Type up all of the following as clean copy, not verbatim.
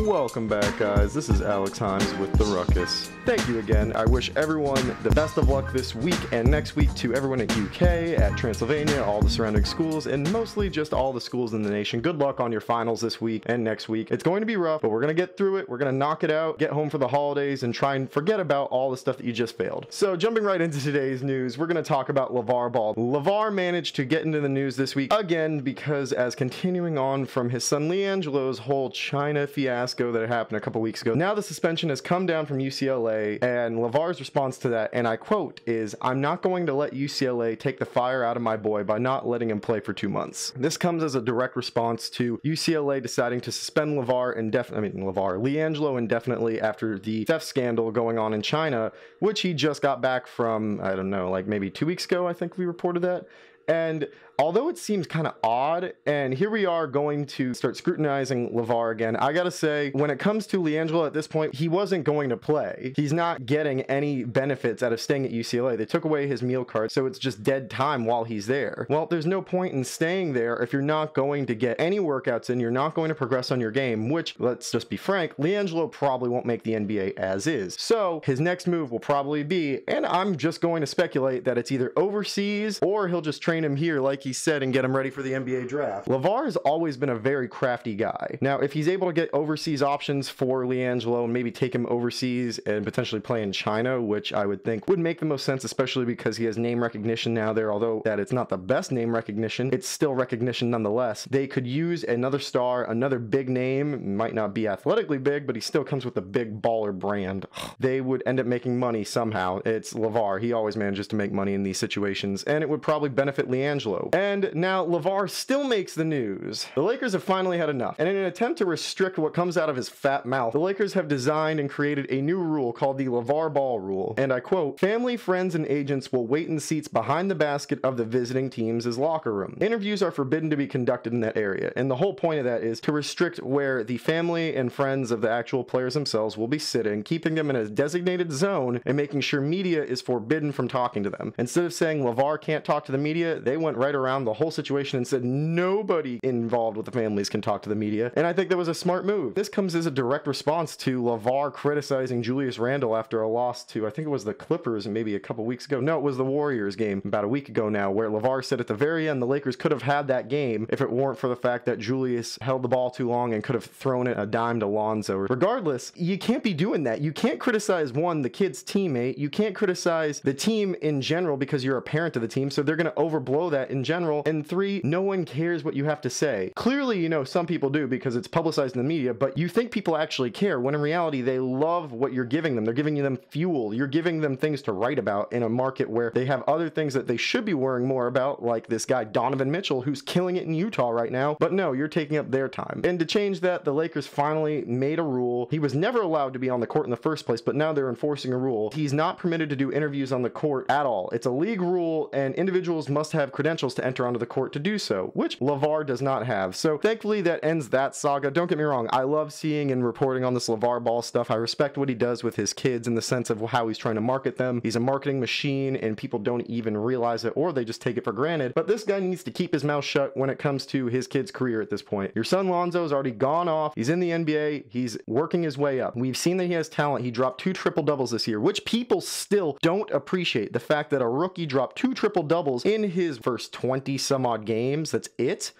Welcome back, guys. This is Alex Himes with the Ruckus. Thank you again. I wish everyone the best of luck this week and next week to everyone at UK, at Transylvania, all the surrounding schools, and mostly just all the schools in the nation. Good luck on your finals this week and next week. It's going to be rough, but we're going to get through it. We're going to knock it out, get home for the holidays, and try and forget about all the stuff that you just failed. So jumping right into today's news, we're going to talk about LaVar Ball. LaVar managed to get into the news this week again because as continuing on from his son LiAngelo's whole China fiasco that happened a couple weeks ago, now the suspension has come down from UCLA, and LaVar's response to that, and I quote, is, "I'm not going to let UCLA take the fire out of my boy by not letting him play for 2 months." This comes as a direct response to UCLA deciding to suspend LiAngelo indefinitely after the theft scandal going on in China, which he just got back from, I don't know, like maybe 2 weeks ago, I think we reported that. And although it seems kind of odd, and here we are going to start scrutinizing LaVar again, I gotta say, when it comes to LiAngelo at this point, he wasn't going to play. He's not getting any benefits out of staying at UCLA. They took away his meal card, so it's just dead time while he's there. Well, there's no point in staying there if you're not going to get any workouts in, you're not going to progress on your game, which, let's just be frank, LiAngelo probably won't make the NBA as is. So his next move will probably be, and I'm just going to speculate that it's either overseas or he'll just train him here like he said and get him ready for the NBA draft. LaVar has always been a very crafty guy. Now, if he's able to get overseas options for LiAngelo and maybe take him overseas and potentially play in China, which I would think would make the most sense, especially because he has name recognition now there, although that it's not the best name recognition, it's still recognition nonetheless. They could use another star, another big name, might not be athletically big, but he still comes with a big baller brand. They would end up making money somehow. It's LaVar. He always manages to make money in these situations, and it would probably benefit LiAngelo. And now LaVar still makes the news. The Lakers have finally had enough, and in an attempt to restrict what comes out of his fat mouth, the Lakers have designed and created a new rule called the LaVar Ball Rule. And I quote, "Family, friends, and agents will wait in seats behind the basket of the visiting team's locker room. Interviews are forbidden to be conducted in that area." And the whole point of that is to restrict where the family and friends of the actual players themselves will be sitting, keeping them in a designated zone and making sure media is forbidden from talking to them. Instead of saying LaVar can't talk to the media, they went right around the whole situation and said nobody involved with the families can talk to the media, and I think that was a smart move. This comes as a direct response to LaVar criticizing Julius Randle after a loss to, I think it was the Clippers maybe a couple weeks ago. No, it was the Warriors game about a week ago now, where LaVar said at the very end the Lakers could have had that game if it weren't for the fact that Julius held the ball too long and could have thrown it a dime to Lonzo. Regardless, you can't be doing that. You can't criticize, one, the kid's teammate. You can't criticize the team in general because you're a parent of the team, so they're going to overblow that in general. And three, no one cares what you have to say. Clearly, you know, some people do because it's publicized in the media, but you think people actually care when in reality they love what you're giving them. They're giving them fuel. You're giving them things to write about in a market where they have other things that they should be worrying more about, like this guy Donovan Mitchell who's killing it in Utah right now. But no, you're taking up their time. And to change that, the Lakers finally made a rule. He was never allowed to be on the court in the first place, but now they're enforcing a rule. He's not permitted to do interviews on the court at all. It's a league rule, and individuals must have credentials to enter onto the court to do so, which LaVar does not have. So thankfully that ends that saga. Don't get me wrong, I love seeing and reporting on this LaVar Ball stuff. I respect what he does with his kids in the sense of how he's trying to market them. He's a marketing machine and people don't even realize it, or they just take it for granted. But this guy needs to keep his mouth shut when it comes to his kid's career at this point. Your son Lonzo's already gone off. He's in the NBA. He's working his way up. We've seen that he has talent. He dropped 2 triple-doubles this year, which people still don't appreciate. The fact that a rookie dropped 2 triple-doubles in his first 20 some odd games, that's it.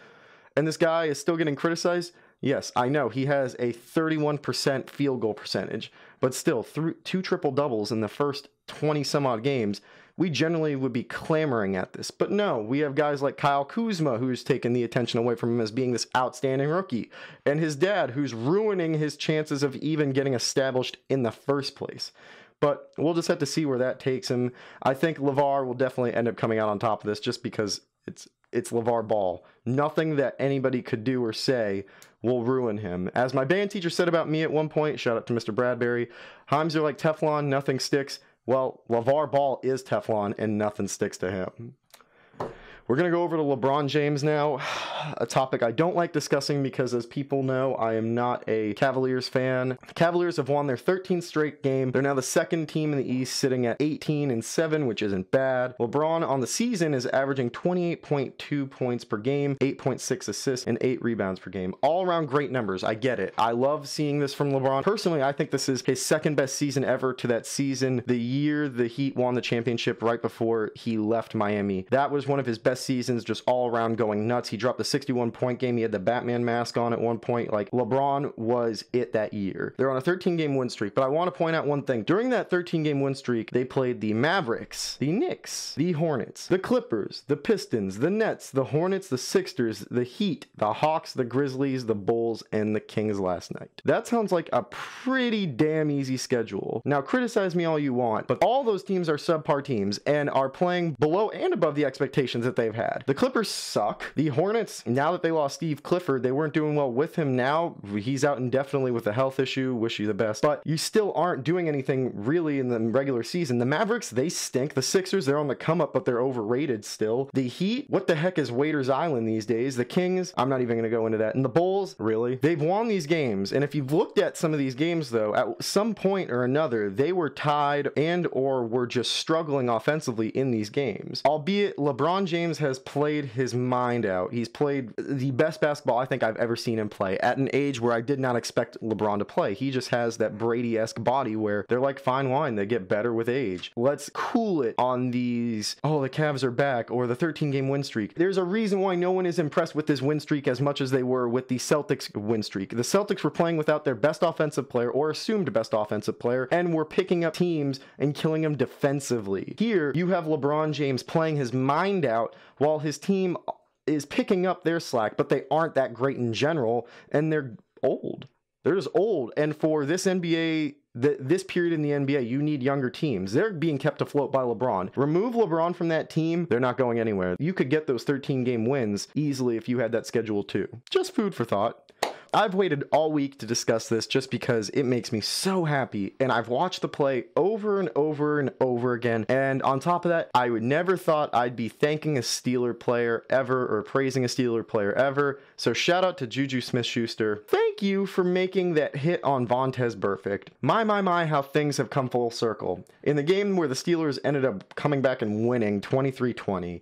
And this guy is still getting criticized. Yes, I know he has a 31% field goal percentage, but still, through 2 triple-doubles in the first 20 some odd games, we generally would be clamoring at this. But no, we have guys like Kyle Kuzma who's taken the attention away from him as being this outstanding rookie, and his dad who's ruining his chances of even getting established in the first place. But we'll just have to see where that takes him. I think LaVar will definitely end up coming out on top of this just because it's LaVar Ball. Nothing that anybody could do or say will ruin him. As my band teacher said about me at one point, shout out to Mr. Bradbury, Himes are like Teflon, nothing sticks. Well, LaVar Ball is Teflon and nothing sticks to him. We're going to go over to LeBron James now, a topic I don't like discussing because, as people know, I am not a Cavaliers fan. The Cavaliers have won their 13th straight game. They're now the second team in the East, sitting at 18-7, which isn't bad. LeBron on the season is averaging 28.2 points per game, 8.6 assists, and 8 rebounds per game. All around great numbers. I get it. I love seeing this from LeBron. Personally, I think this is his second best season ever to that season, the year the Heat won the championship right before he left Miami. That was one of his best seasons, just all around going nuts. He dropped a 61-point game. He had the Batman mask on at one point. Like, LeBron was it that year. They're on a 13-game win streak, but I want to point out one thing. During that 13-game win streak, they played the Mavericks, the Knicks, the Hornets, the Clippers, the Pistons, the Nets, the Hornets, the Sixers, the Heat, the Hawks, the Grizzlies, the Bulls, and the Kings last night. That sounds like a pretty damn easy schedule. Now, criticize me all you want, but all those teams are subpar teams and are playing below and above the expectations that they've had. The Clippers suck. The Hornets, now that they lost Steve Clifford, they weren't doing well with him. Now he's out indefinitely with a health issue. Wish you the best. But you still aren't doing anything really in the regular season. The Mavericks, they stink. The Sixers, they're on the come up, but they're overrated still. The Heat, what the heck is Waiters Island these days? The Kings, I'm not even going to go into that. And the Bulls, really? They've won these games. And if you've looked at some of these games, though, at some point or another, they were tied and or were just struggling offensively in these games. Albeit LeBron James has played his mind out. He's played the best basketball I think I've ever seen him play at an age where I did not expect LeBron to play. He just has that Brady-esque body where they're like fine wine. They get better with age. Let's cool it on these, oh, the Cavs are back, or the 13-game win streak. There's a reason why no one is impressed with this win streak as much as they were with the Celtics win streak. The Celtics were playing without their best offensive player or assumed best offensive player and were picking up teams and killing them defensively. Here, you have LeBron James playing his mind out while his team is picking up their slack, but they aren't that great in general, and they're old. They're just old. And for this NBA, this period in the NBA, you need younger teams. They're being kept afloat by LeBron. Remove LeBron from that team, they're not going anywhere. You could get those 13-game wins easily if you had that schedule too. Just food for thought. I've waited all week to discuss this just because it makes me so happy, and I've watched the play over and over and over again, and on top of that, I would never thought I'd be thanking a Steeler player ever or praising a Steeler player ever, so shout out to Juju Smith-Schuster. Thank you for making that hit on Vontaze Burfict. My, how things have come full circle. In the game where the Steelers ended up coming back and winning 23-20,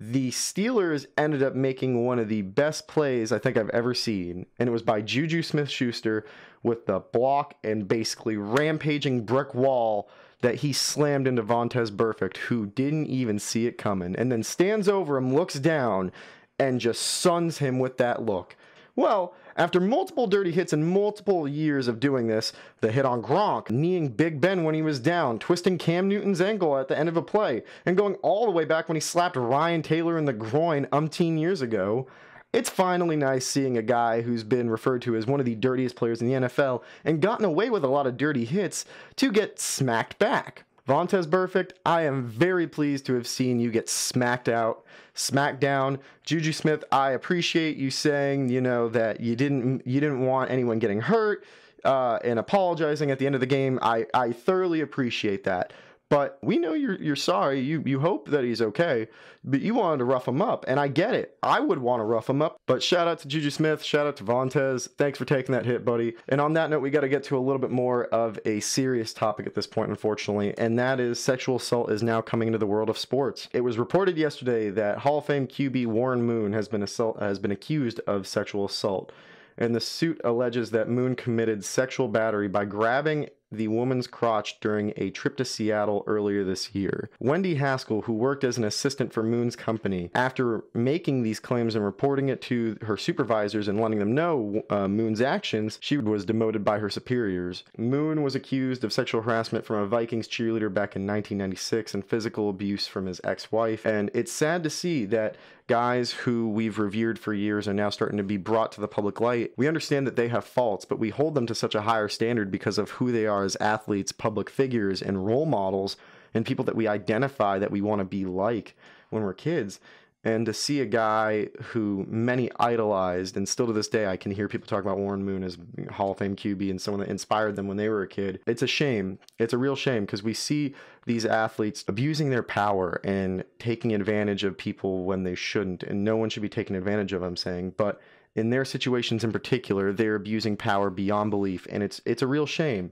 the Steelers ended up making one of the best plays I think I've ever seen, and it was by Juju Smith-Schuster with the block and basically rampaging brick wall that he slammed into Vontaze Burfict, who didn't even see it coming, and then stands over him, looks down, and just suns him with that look. Well, after multiple dirty hits and multiple years of doing this, the hit on Gronk, kneeing Big Ben when he was down, twisting Cam Newton's ankle at the end of a play, and going all the way back when he slapped Ryan Taylor in the groin umpteen years ago, it's finally nice seeing a guy who's been referred to as one of the dirtiest players in the NFL and gotten away with a lot of dirty hits to get smacked back. Vontaze Burfict, I am very pleased to have seen you get smacked down. Juju Smith, I appreciate you saying, that you didn't want anyone getting hurt and apologizing at the end of the game. I thoroughly appreciate that. But we know you're sorry. You hope that he's okay, but you wanted to rough him up, and I get it. I would want to rough him up, but shout out to Juju Smith, shout out to Vontaze. Thanks for taking that hit, buddy. And on that note, we got to get to a little bit more of a serious topic at this point, unfortunately, and that is sexual assault is now coming into the world of sports. It was reported yesterday that Hall of Fame QB Warren Moon has been accused of sexual assault, and the suit alleges that Moon committed sexual battery by grabbing the woman's crotch during a trip to Seattle earlier this year. Wendy Haskell, who worked as an assistant for Moon's company, after making these claims and reporting it to her supervisors and letting them know Moon's actions, she was demoted by her superiors. Moon was accused of sexual harassment from a Vikings cheerleader back in 1996 and physical abuse from his ex-wife, and it's sad to see that guys who we've revered for years are now starting to be brought to the public light. We understand that they have faults, but we hold them to such a higher standard because of who they are as athletes, public figures, and role models, and people that we identify that we want to be like when we're kids. And to see a guy who many idolized, and still to this day I can hear people talk about Warren Moon as Hall of Fame QB and someone that inspired them when they were a kid. It's a shame. It's a real shame, because we see these athletes abusing their power and taking advantage of people when they shouldn't, and no one should be taking advantage of, I'm saying. But in their situations in particular, they're abusing power beyond belief, and it's a real shame.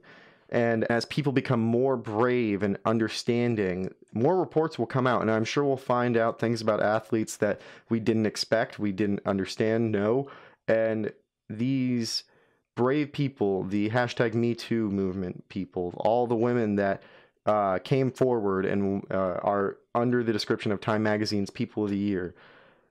And as people become more brave and understanding, more reports will come out. And I'm sure we'll find out things about athletes that we didn't expect, we didn't understand, know. And these brave people, the hashtag Me Too movement people, all the women that came forward and are under the description of Time Magazine's People of the Year,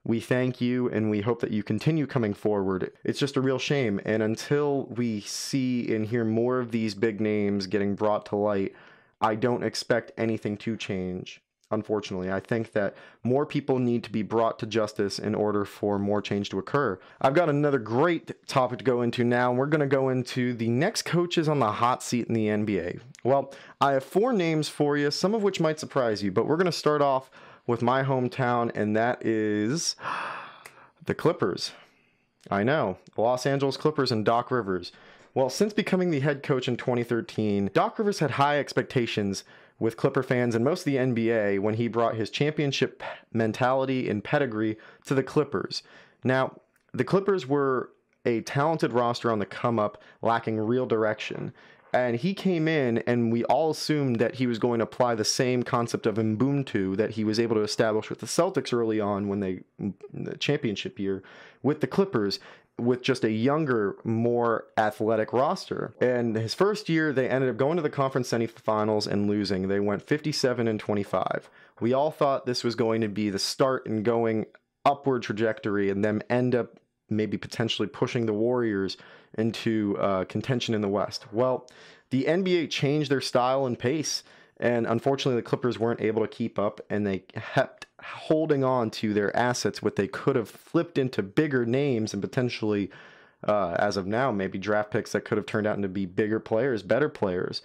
we thank you, and we hope that you continue coming forward. It's just a real shame. And until we see and hear more of these big names getting brought to light, I don't expect anything to change, unfortunately. I think that more people need to be brought to justice in order for more change to occur. I've got another great topic to go into now, and we're going to go into the next coaches on the hot seat in the NBA. Well, I have 4 names for you, some of which might surprise you, but we're going to start off with my hometown, and that is the Clippers. I know, Los Angeles Clippers and Doc Rivers. Well, since becoming the head coach in 2013, Doc Rivers had high expectations with Clipper fans and most of the NBA when he brought his championship mentality and pedigree to the Clippers. Now, the Clippers were a talented roster on the come up, lacking real direction. And he came in, and we all assumed that he was going to apply the same concept of Ubuntu that he was able to establish with the Celtics early on when the championship year, with the Clippers, with just a younger, more athletic roster. And his first year, they ended up going to the conference semifinals and losing. They went 57-25. We all thought this was going to be the start and going upward trajectory, and them end up maybe potentially pushing the Warriors into contention in the West. Well, the NBA changed their style and pace, and unfortunately the Clippers weren't able to keep up, and they kept holding on to their assets, what they could have flipped into bigger names and potentially, as of now, maybe draft picks that could have turned out into be bigger players, better players.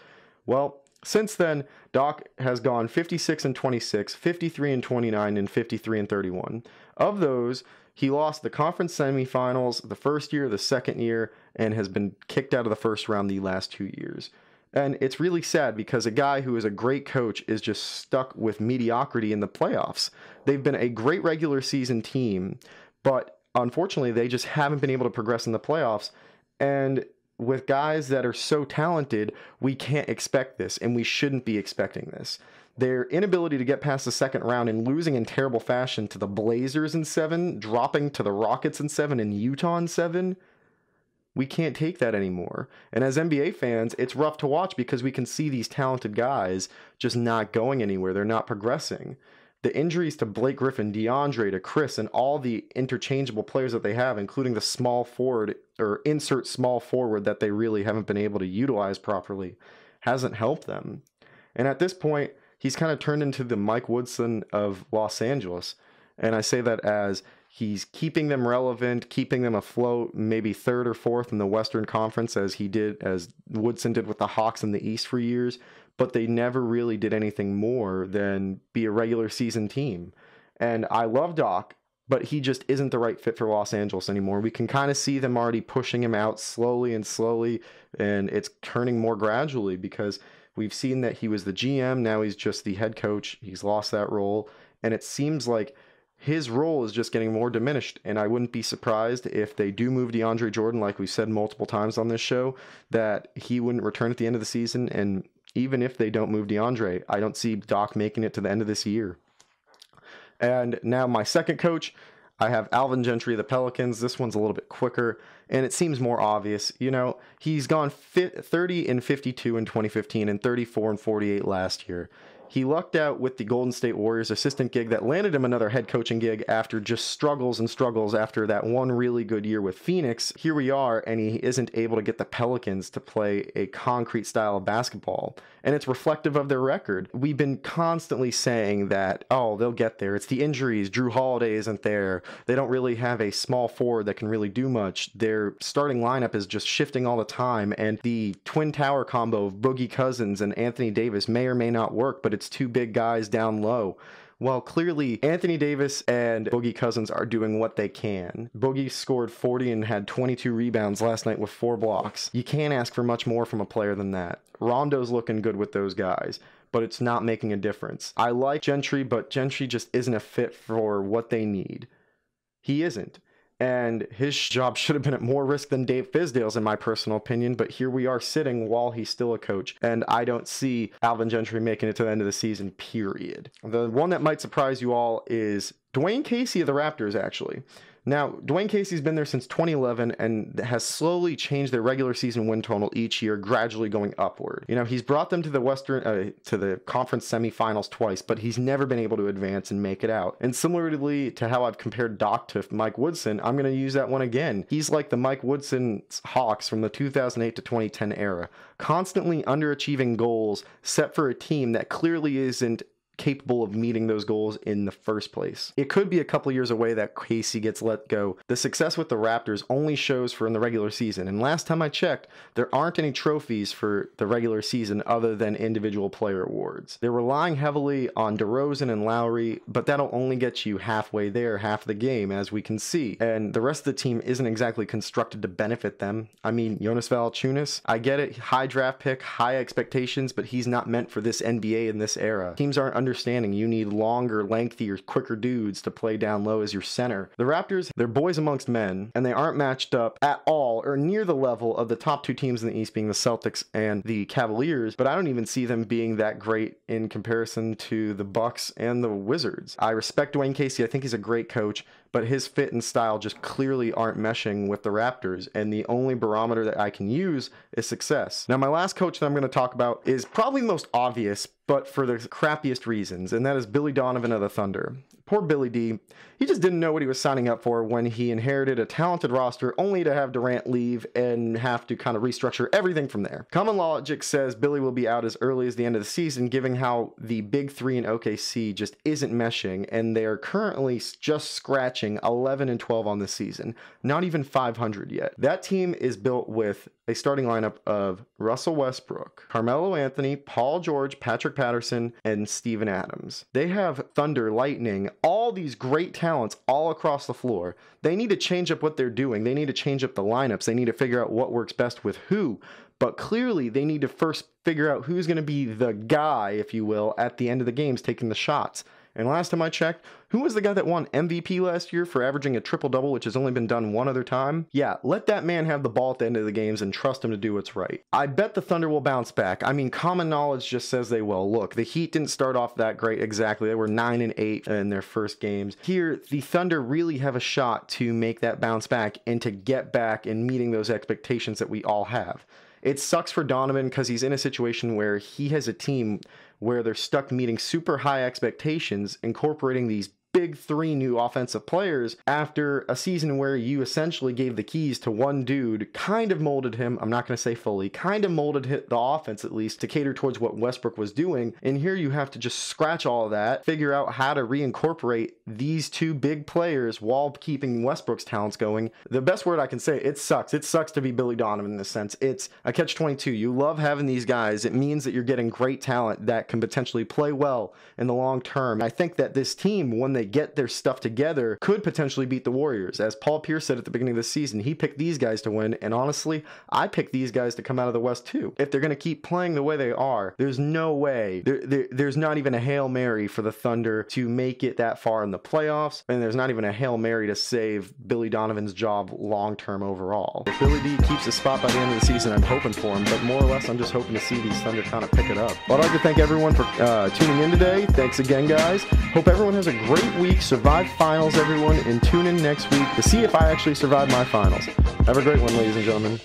Well, since then, Doc has gone 56-26, 53-29, and 53-31. Of those, he lost the conference semifinals the first year, the second year, and has been kicked out of the first round the last 2 years. And it's really sad, because a guy who is a great coach is just stuck with mediocrity in the playoffs. They've been a great regular season team, but unfortunately they just haven't been able to progress in the playoffs. And with guys that are so talented, we can't expect this, and we shouldn't be expecting this. Their inability to get past the second round and losing in terrible fashion to the Blazers in 7, dropping to the Rockets in 7, and Utah in 7, we can't take that anymore. And as NBA fans, it's rough to watch, because we can see these talented guys just not going anywhere. They're not progressing. The injuries to Blake Griffin, DeAndre, to Chris, and all the interchangeable players that they have, including the small forward or insert small forward that they really haven't been able to utilize properly, hasn't helped them. And at this point, he's kind of turned into the Mike Woodson of Los Angeles. And I say that as he's keeping them relevant, keeping them afloat, maybe 3rd or 4th in the Western Conference, as Woodson did with the Hawks in the East for years. But they never really did anything more than be a regular season team. And I love Doc, but he just isn't the right fit for Los Angeles anymore. We can kind of see them already pushing him out slowly, and it's turning more gradually, because we've seen that he was the GM, now he's just the head coach. He's lost that role, and it seems like his role is just getting more diminished. And I wouldn't be surprised if they do move DeAndre Jordan, like we said multiple times on this show, that he wouldn't return at the end of the season. And even if they don't move DeAndre, I don't see Doc making it to the end of this year. And now my second coach, I have Alvin Gentry of the Pelicans. This one's a little bit quicker, and it seems more obvious. You know, he's gone 30-52 in 2015 and 34-48 last year. He lucked out with the Golden State Warriors assistant gig that landed him another head coaching gig after just struggles after that one really good year with Phoenix. Here we are, and he isn't able to get the Pelicans to play a concrete style of basketball. And it's reflective of their record. We've been constantly saying that, oh, they'll get there. It's the injuries. Drew Holiday isn't there. They don't really have a small forward that can really do much. Their starting lineup is just shifting all the time. And the twin tower combo of Boogie Cousins and Anthony Davis may or may not work, but it's 2 big guys down low. Well, clearly Anthony Davis and Boogie Cousins are doing what they can. Boogie scored 40 and had 22 rebounds last night with 4 blocks. You can't ask for much more from a player than that. Rondo's looking good with those guys, but it's not making a difference. I like Gentry, but Gentry just isn't a fit for what they need. He isn't. And his job should have been at more risk than Dave Fizdale's, in my personal opinion. But here we are sitting while he's still a coach. And I don't see Alvin Gentry making it to the end of the season, period. The one that might surprise you all is Dwayne Casey of the Raptors, actually. Now, Dwayne Casey's been there since 2011 and has slowly changed their regular season win total each year, gradually going upward. You know, he's brought them to the conference semifinals twice, but he's never been able to advance and make it out. And similarly to how I've compared Doc to Mike Woodson, I'm going to use that one again. He's like the Mike Woodson's Hawks from the 2008 to 2010 era, constantly underachieving goals set for a team that clearly isn't capable of meeting those goals in the first place. It could be a couple years away that Casey gets let go. The success with the Raptors only shows for in the regular season, and last time I checked, there aren't any trophies for the regular season other than individual player awards. They're relying heavily on DeRozan and Lowry, but that'll only get you halfway there, half the game, as we can see, and the rest of the team isn't exactly constructed to benefit them. I mean, Jonas Valanciunas, I get it, high draft pick, high expectations, but he's not meant for this NBA in this era. Teams aren't understanding you need longer, lengthier, quicker dudes to play down low as your center. The Raptors, they're boys amongst men, and they aren't matched up at all or near the level of the top 2 teams in the East, being the Celtics and the Cavaliers, but I don't even see them being that great in comparison to the Bucks and the Wizards. I respect Dwayne Casey. I think he's a great coach, but his fit and style just clearly aren't meshing with the Raptors, and the only barometer that I can use is success. Now, my last coach that I'm going to talk about is probably the most obvious, but for the crappiest reasons, and that is Billy Donovan of the Thunder. Poor Billy D. He just didn't know what he was signing up for when he inherited a talented roster only to have Durant leave and have to kind of restructure everything from there. Common logic says Billy will be out as early as the end of the season, given how the big 3 in OKC just isn't meshing, and they are currently just scratching 11 and 12 on this season, not even 500 yet. That team is built with a starting lineup of Russell Westbrook, Carmelo Anthony, Paul George, Patrick Patterson, and Steven Adams. They have Thunder, Lightning, all these great talents all across the floor. They need to change up what they're doing. They need to change up the lineups. They need to figure out what works best with who. But clearly, they need to first figure out who's going to be the guy, if you will, at the end of the games taking the shots. And last time I checked, who was the guy that won MVP last year for averaging a triple-double, which has only been done one other time? Yeah, let that man have the ball at the end of the games and trust him to do what's right. I bet the Thunder will bounce back. I mean, common knowledge just says they will. Look, the Heat didn't start off that great exactly. They were 9 and 8 in their first games. Here, the Thunder really have a shot to make that bounce back and to get back and meeting those expectations that we all have. It sucks for Donovan because he's in a situation where he has a team where they're stuck meeting super high expectations, incorporating these big 3 new offensive players after a season where you essentially gave the keys to one dude, kind of molded him, I'm not going to say fully, kind of molded the offense at least to cater towards what Westbrook was doing, and here you have to just scratch all of that, figure out how to reincorporate these 2 big players while keeping Westbrook's talents going. The best word I can say, it sucks. It sucks to be Billy Donovan in this sense. It's a catch-22. You love having these guys. It means that you're getting great talent that can potentially play well in the long term. I think that this team, when they get their stuff together, could potentially beat the Warriors. As Paul Pierce said at the beginning of the season, he picked these guys to win, and honestly, I picked these guys to come out of the West too. If they're going to keep playing the way they are, there's no way, there's not even a Hail Mary for the Thunder to make it that far in the playoffs, and there's not even a Hail Mary to save Billy Donovan's job long-term overall. If Billy D keeps a spot by the end of the season, I'm hoping for him, but more or less, I'm just hoping to see these Thunder kind of pick it up. Well, I'd like to thank everyone for tuning in today. Thanks again, guys. Hope everyone has a great week. Survive finals, everyone, and tune in next week to see if I actually survive my finals. Have a great one, ladies and gentlemen.